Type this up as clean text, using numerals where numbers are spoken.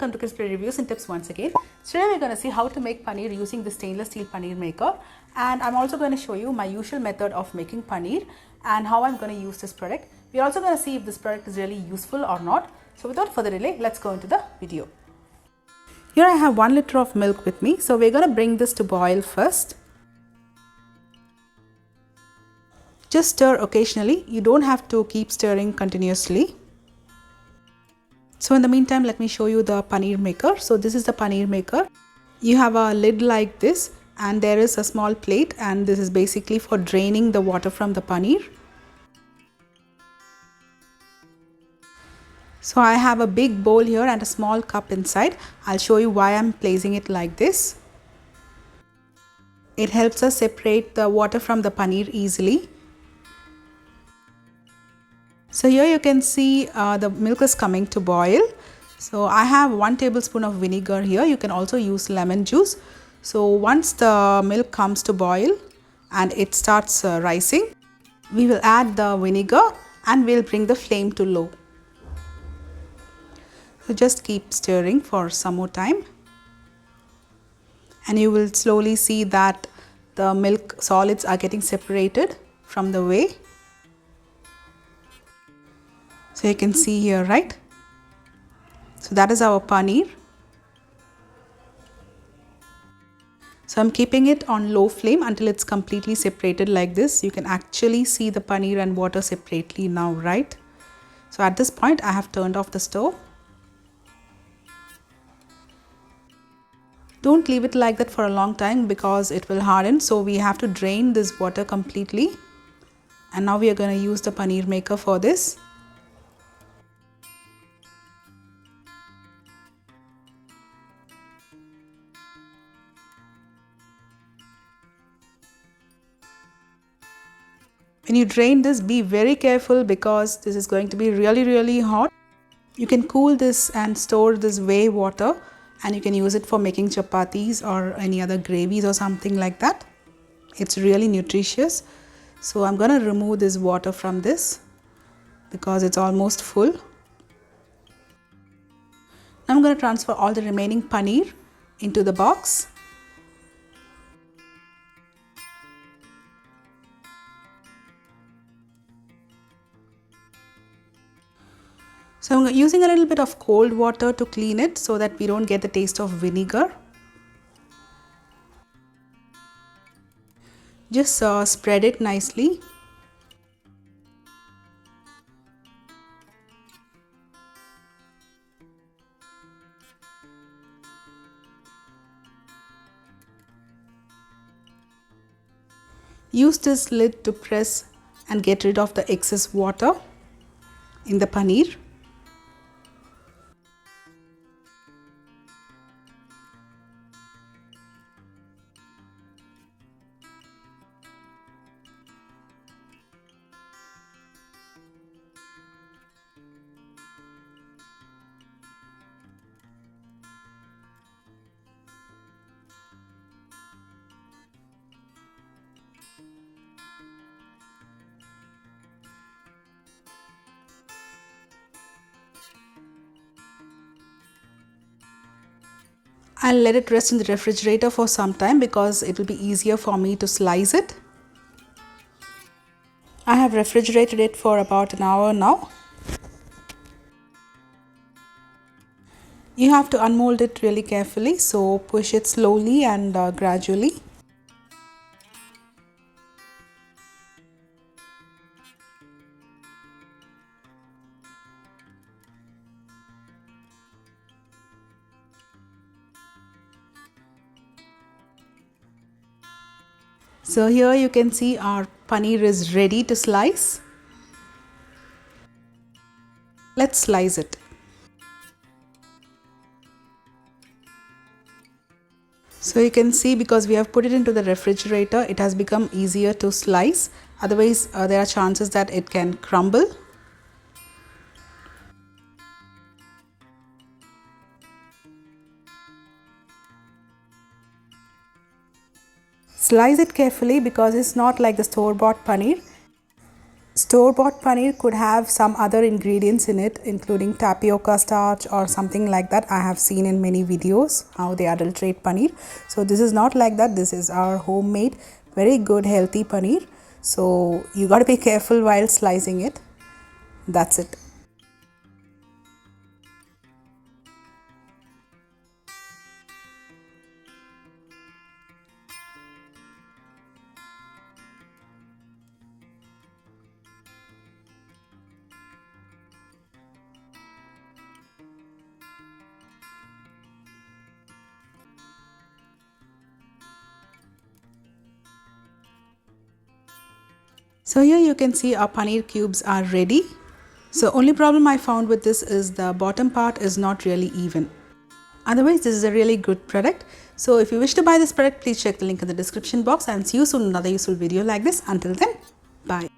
welcome to Cryssberry Reviews and Tips once again. Today we're going to see how to make paneer using the stainless steel paneer maker, and I'm also going to show you my usual method of making paneer and how I'm going to use this product. We're also going to see if this product is really useful or not. So without further delay, let's go into the video. Here I have 1 liter of milk with me, so we're going to bring this to boil first. Just stir occasionally, you don't have to keep stirring continuously. So in the meantime, let me show you the paneer maker. So this is the paneer maker. You have a lid like this and there is a small plate, and this is basically for draining the water from the paneer. So I have a big bowl here and a small cup inside. I'll show you why I'm placing it like this. It helps us separate the water from the paneer easily. So here you can see the milk is coming to boil. So I have 1 tablespoon of vinegar here. You can also use lemon juice. So once the milk comes to boil and it starts rising, we will add the vinegar and we'll bring the flame to low. So just keep stirring for some more time. And you will slowly see that the milk solids are getting separated from the whey. So you can see here, right? So that is our paneer. So I'm keeping it on low flame until it's completely separated like this. You can actually see the paneer and water separately now, right? So at this point, I have turned off the stove. Don't leave it like that for a long time because it will harden. So we have to drain this water completely. And now we are going to use the paneer maker for this. When you drain this, be very careful because this is going to be really hot. You can cool this and store this whey water, and you can use it for making chapatis or any other gravies or something like that. It's really nutritious. So I'm going to remove this water from this because it's almost full. Now I'm going to transfer all the remaining paneer into the box. So I'm using a little bit of cold water to clean it so that we don't get the taste of vinegar. Just spread it nicely. Use this lid to press and get rid of the excess water in the paneer. I'll let it rest in the refrigerator for some time because it will be easier for me to slice it. I have refrigerated it for about an hour now. You have to unmold it really carefully, so push it slowly and gradually. So here you can see our paneer is ready to slice. Let's slice it. So you can see because we have put it into the refrigerator, it has become easier to slice. Otherwise, there are chances that it can crumble. Slice it carefully because it's not like the store-bought paneer. Store-bought paneer could have some other ingredients in it, including tapioca starch or something like that. I have seen in many videos how they adulterate paneer. So this is not like that. This is our homemade, very good, healthy paneer. So you got to be careful while slicing it. That's it. So here you can see our paneer cubes are ready. So only problem I found with this is the bottom part is not really even. Otherwise, this is a really good product. So if you wish to buy this product, please check the link in the description box and see you soon in another useful video like this. Until then, bye.